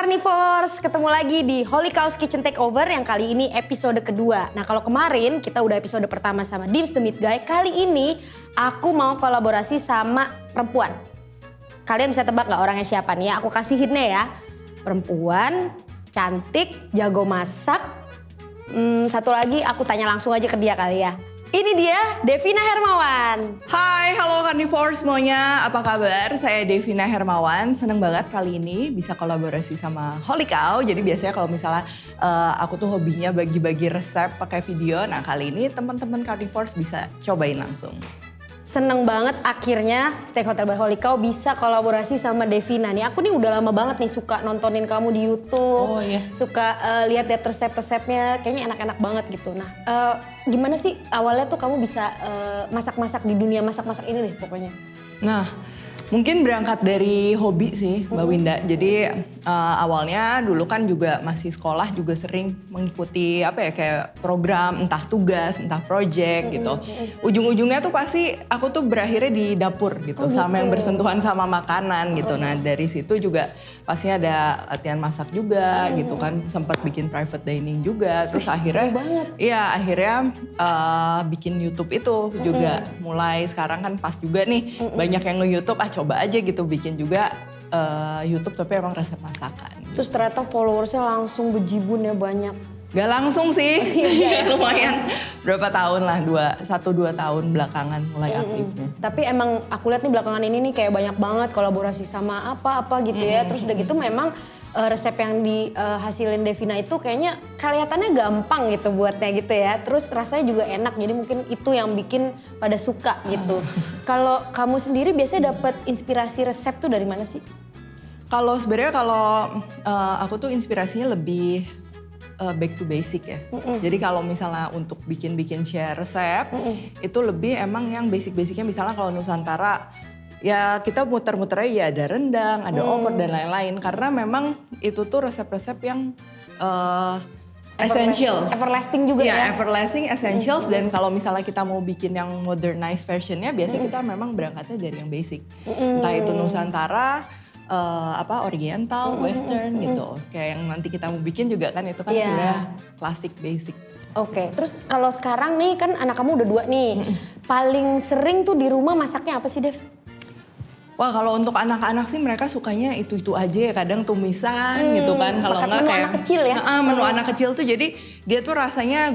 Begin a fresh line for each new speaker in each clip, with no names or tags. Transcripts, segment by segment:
Carnivores, ketemu lagi di Holy Cows Kitchen Takeover yang kali ini episode kedua. Nah kalau kemarin kita udah episode pertama sama Dims the Meat Guy, kali ini aku mau kolaborasi sama perempuan. Kalian bisa tebak gak orangnya siapa nih ya? Aku kasih hintnya ya. Perempuan, cantik, jago masak. Satu lagi aku tanya langsung aja ke dia kali ya. Ini dia Devina Hermawan.
Hai, halo Carnivore semuanya. Apa kabar? Saya Devina Hermawan. Seneng banget kali ini bisa kolaborasi sama Holy Cow. Jadi biasanya kalau misalnya aku tuh hobinya bagi-bagi resep pakai video. Nah kali ini teman-teman Carnivore bisa cobain langsung.
Seneng banget akhirnya Steak Hotel by Holy Cow bisa kolaborasi sama Devina nih. Aku nih udah lama banget nih suka nontonin kamu di YouTube.
Oh iya.
Suka lihat-lihat resep-resepnya, kayaknya enak-enak banget gitu. Nah gimana sih awalnya tuh kamu bisa masak-masak di dunia masak-masak ini deh pokoknya?
Nah mungkin berangkat dari hobi sih Mbak Winda. Jadi awalnya dulu kan juga masih sekolah juga sering mengikuti apa ya kayak program entah tugas, entah project gitu. Ujung-ujungnya tuh pasti aku tuh berakhirnya di dapur gitu sama yang bersentuhan sama makanan gitu. Nah dari situ juga pasti ada latihan masak juga gitu kan. Sempat bikin private dining juga. Terus akhirnya akhirnya bikin YouTube itu juga mulai sekarang kan pas juga nih banyak yang nge-YouTube coba aja gitu bikin juga YouTube tapi emang resep masakan.
Terus ternyata followersnya langsung bejibun ya banyak.
Gak langsung sih, lumayan berapa tahun lah, 1-2 tahun belakangan mulai aktifnya.
Tapi emang aku lihat nih belakangan ini nih kayak banyak banget kolaborasi sama apa-apa gitu ya. Terus udah gitu memang resep yang dihasilin Devina itu kayaknya kelihatannya gampang gitu buatnya gitu ya. Terus rasanya juga enak, jadi mungkin itu yang bikin pada suka gitu. Kalau kamu sendiri biasanya dapat inspirasi resep tuh dari mana sih?
Kalau sebenarnya aku tuh inspirasinya lebih back to basic ya. Jadi kalau misalnya untuk bikin share resep itu lebih emang yang basic-basicnya misalnya kalau Nusantara ya kita muter-muter aja ya ada rendang, ada opor dan lain-lain karena memang itu tuh resep-resep yang essentials.
Everlasting juga ya?
Everlasting, essentials dan kalau misalnya kita mau bikin yang modernized versionnya biasanya kita memang berangkatnya dari yang basic. Entah itu Nusantara, Oriental, Western gitu. Kayak yang nanti kita mau bikin juga kan itu kan sudah klasik basic.
Oke, terus kalau sekarang nih kan anak kamu udah 2 nih. Paling sering tuh di rumah masaknya apa sih Dev?
Wah kalau untuk anak-anak sih mereka sukanya itu-itu aja ya kadang tumisan gitu kan. Kalau enggak
menu
kayak
anak kecil ya?
Menu anak kecil tuh jadi dia tuh rasanya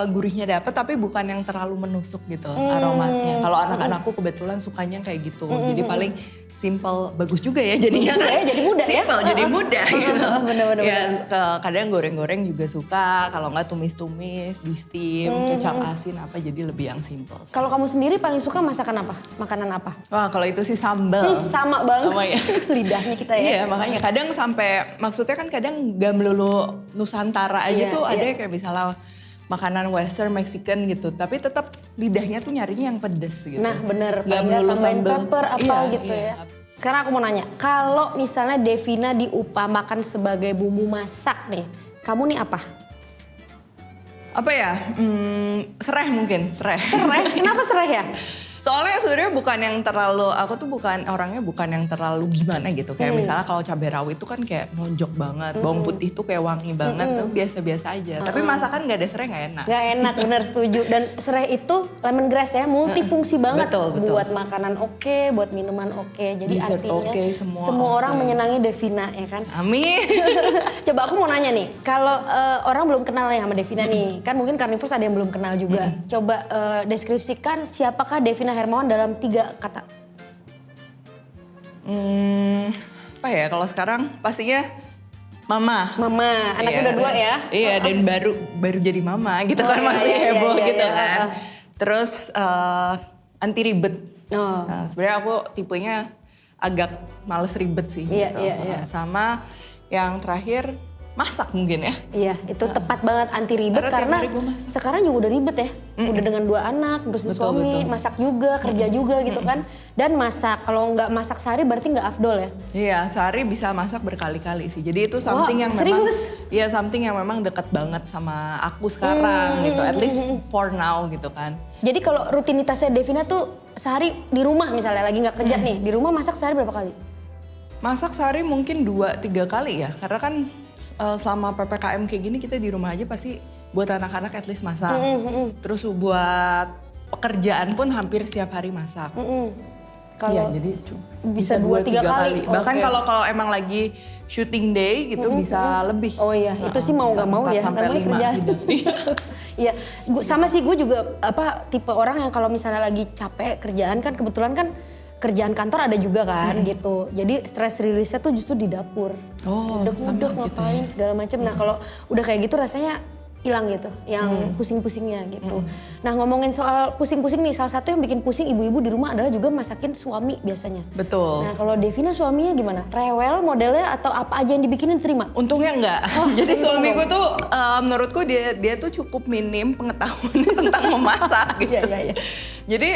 gurihnya dapet tapi bukan yang terlalu menusuk gitu aromatnya. Kalau anak-anakku kebetulan sukanya kayak gitu. Jadi paling simple, bagus juga ya jadinya.
Jadi mudah ya?
Simple, jadi mudah gitu.
Bener-bener.
Ya kadang goreng-goreng juga suka, kalau enggak tumis-tumis, di steam, kecap asin apa jadi lebih yang simple.
Kalau kamu sendiri paling suka masakan apa? Makanan apa?
Wah kalau itu sih sambal.
Sama banget,
sama ya.
Lidahnya kita ya.
Iya makanya kadang sampai, maksudnya kan kadang gak melulu Nusantara aja tuh ada kayak misalnya makanan Western, Mexican gitu. Tapi tetap lidahnya tuh nyarinya yang pedes gitu.
Nah bener,
gak
melulu tambahin
sambal.
pepper apa gitu ya. Sekarang aku mau nanya, kalau misalnya Devina diupamakan sebagai bumbu masak nih, kamu nih apa?
Apa ya, sereh mungkin, sereh.
Sereh? Kenapa sereh ya?
Soalnya sebenarnya bukan yang terlalu, aku tuh orangnya bukan yang terlalu gimana gitu. Kayak misalnya kalau cabai rawit itu kan kayak nonjok banget, bawang putih tuh kayak wangi banget, tuh biasa-biasa aja. Tapi masakan gak ada serai gak enak.
Gak enak, bener setuju. Dan serai itu lemongrass ya, multifungsi banget.
Betul.
Buat makanan oke, buat minuman oke. Jadi
dessert
artinya
semua
orang menyenangi Devina ya kan.
Amin.
Coba aku mau nanya nih, kalau orang belum kenal nih sama Devina nih, kan mungkin Carnivores ada yang belum kenal juga. Coba deskripsikan siapakah Devina Hermawan dalam 3 kata.
Apa ya kalau sekarang pastinya mama.
Mama, anaknya udah 2 ya?
Iya dan baru jadi mama gitu kan masih heboh gitu kan. Terus anti ribet. Nah, sebenarnya aku tipenya agak males ribet sih.
Iya.
Sama yang terakhir masak mungkin ya.
Iya, itu tepat banget anti ribet karena sekarang juga udah ribet ya. Udah dengan 2 anak, terus suami, masak juga, kerja juga gitu kan. Dan masak, kalau nggak masak sehari berarti nggak afdol ya?
Iya, sehari bisa masak berkali-kali sih. Jadi itu something yang memang, iya something yang memang dekat banget sama aku sekarang gitu. At least for now gitu kan.
Jadi kalau rutinitasnya Devina tuh sehari di rumah misalnya lagi nggak kerja nih, di rumah masak sehari berapa kali?
Masak sehari mungkin 2-3 kali ya, karena kan selama PPKM kayak gini kita di rumah aja pasti buat anak-anak at least masak. Terus buat pekerjaan pun hampir setiap hari masak.
Kalau
ya, jadi
bisa 2-3 kali.
Bahkan kalau emang lagi shooting day gitu bisa lebih.
Oh iya, itu sih mau nggak mau ya, namanya kerjaan. Iya, sama sih gue juga tipe orang yang kalau misalnya lagi capek kerjaan kan kebetulan kan kerjaan kantor ada juga kan gitu. Jadi stress release-nya tuh justru di dapur. Udek-udek ngapain gitu ya, segala macam. Nah kalau udah kayak gitu rasanya hilang gitu, yang pusing-pusingnya gitu. Nah ngomongin soal pusing-pusing nih, salah satu yang bikin pusing ibu-ibu di rumah adalah juga masakin suami biasanya.
Betul.
Nah kalau Devina suaminya gimana? Rewel modelnya atau apa aja yang dibikinin terima?
Untungnya enggak. Jadi suamiku tuh menurutku dia tuh cukup minim pengetahuan tentang memasak gitu.
Iya.
Jadi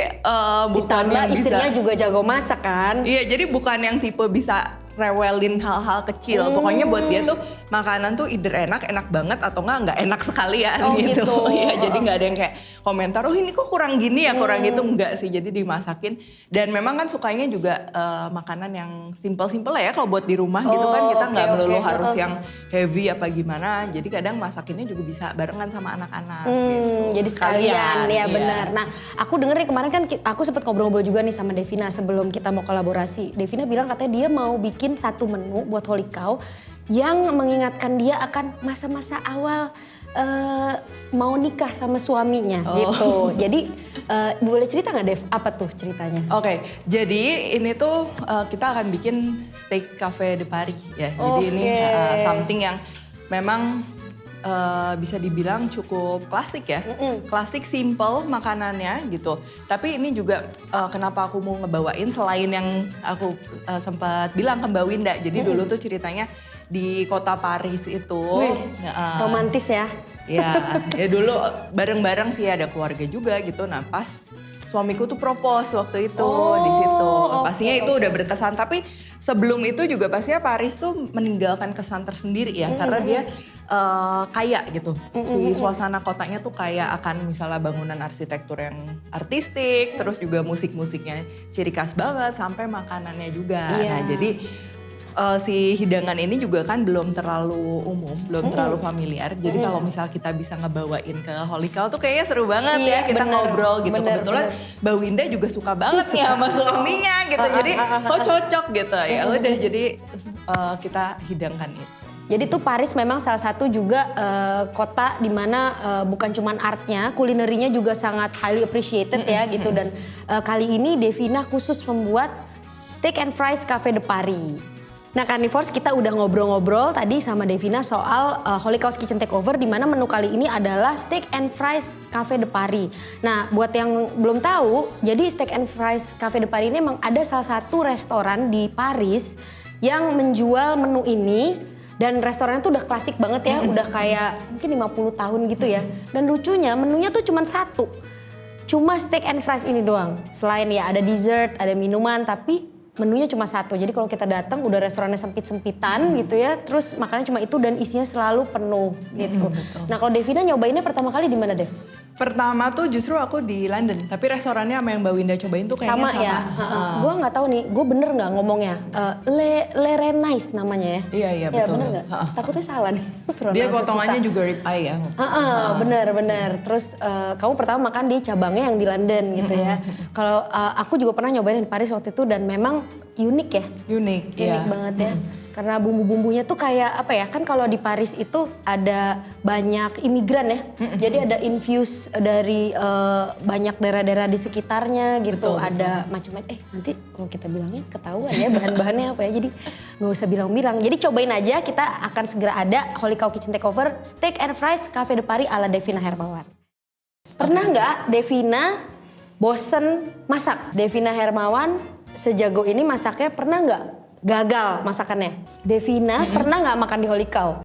bukan
ditambah
yang
istrinya
bisa,
juga jago masak kan?
Iya, jadi bukan yang tipe bisa rewelin hal-hal kecil. Pokoknya buat dia tuh makanan tuh either enak banget atau nggak enak sekalian gitu. Iya, jadi nggak ada yang kayak komentar, oh ini kok kurang gini ya, kurang gitu. Enggak sih, jadi dimasakin. Dan memang kan sukanya juga makanan yang simple-simple lah ya kalau buat di rumah gitu kan. Kita nggak melulu harus yang heavy apa gimana. Jadi kadang masakinnya juga bisa barengan sama anak-anak gitu.
Jadi sekalian ya benar. Nah aku denger nih kemarin kan aku sempat ngobrol-ngobrol juga nih sama Devina sebelum kita mau kolaborasi. Devina bilang katanya dia mau bikin satu menu buat Holy Cow yang mengingatkan dia akan masa-masa awal mau nikah sama suaminya gitu. Jadi boleh cerita nggak Dev? Apa tuh ceritanya?
Oke, jadi ini tuh kita akan bikin steak cafe de Paris ya. Jadi ini something yang memang bisa dibilang cukup klasik ya. Klasik, simple makanannya gitu. Tapi ini juga kenapa aku mau ngebawain selain yang aku sempat bilang ke Mbak Winda. Jadi dulu tuh ceritanya di kota Paris itu.
Romantis ya?
Ya dulu bareng-bareng sih, ada keluarga juga gitu. Nah pas suamiku tuh propose waktu itu di situ. Pastinya itu udah berkesan, tapi sebelum itu juga pastinya Paris tuh meninggalkan kesan tersendiri ya, karena dia kaya gitu. Si suasana kotanya tuh kaya akan misalnya bangunan arsitektur yang artistik, terus juga musik-musiknya ciri khas banget, sampai makanannya juga. Nah jadi si hidangan ini juga kan belum terlalu umum, belum terlalu familiar. Jadi kalau misal kita bisa ngebawain ke Holy Cow tuh kayaknya seru banget ya, kita ngobrol gitu. Kebetulan Mbak Winda juga suka banget nih sama suaminya gitu. Jadi kok cocok gitu ya. Udah jadi kita hidangkan itu.
Jadi tuh Paris memang salah satu juga kota di mana bukan cuman artnya, kulinerinya juga sangat highly appreciated ya gitu. Dan kali ini Devina khusus membuat Steak and Fries Cafe de Paris. Nah Carnivores, kita udah ngobrol-ngobrol tadi sama Devina soal Holy Cow Kitchen Takeover, di mana menu kali ini adalah Steak and Fries Cafe de Paris. Nah buat yang belum tahu, jadi Steak and Fries Cafe de Paris ini memang ada salah satu restoran di Paris yang menjual menu ini. Dan restorannya tuh udah klasik banget ya, udah kayak mungkin 50 tahun gitu ya. Dan lucunya menunya tuh cuma satu, cuma steak and fries ini doang. Selain ya ada dessert, ada minuman, tapi menunya cuma satu. Jadi kalau kita datang udah restorannya sempit-sempitan gitu ya, terus makannya cuma itu dan isinya selalu penuh gitu. Nah kalau Devina nyobainnya pertama kali di mana Dev?
Pertama tuh justru aku di London, tapi restorannya sama yang Mbak Winda cobain tuh kayaknya sama.
Ya? Gue nggak tahu nih, gue bener nggak ngomongnya? Le Renais namanya ya?
Iya betul.
Bener nggak? Takutnya salah nih.
Dia potongannya juga rib eye ya.
Bener. Terus kamu pertama makan di cabangnya yang di London gitu ya. Kalau aku juga pernah nyobain di Paris waktu itu dan memang unik ya.
Unik
banget ya. Karena bumbu-bumbunya tuh kayak apa ya, kan kalau di Paris itu ada banyak imigran ya. Jadi ada infuse dari banyak daerah-daerah di sekitarnya gitu. Betul. Ada macam-macam. Nanti kalau kita bilangnya ketahuan ya bahan-bahannya apa ya. Jadi gak usah bilang-bilang. Jadi cobain aja, kita akan segera ada Holy Cow Kitchen Takeover Steak and Fries Cafe de Paris ala Devina Hermawan. Pernah nggak Devina bosen masak? Devina Hermawan sejago ini masaknya, pernah nggak gagal masakannya? Devina pernah nggak makan di Holy Cow?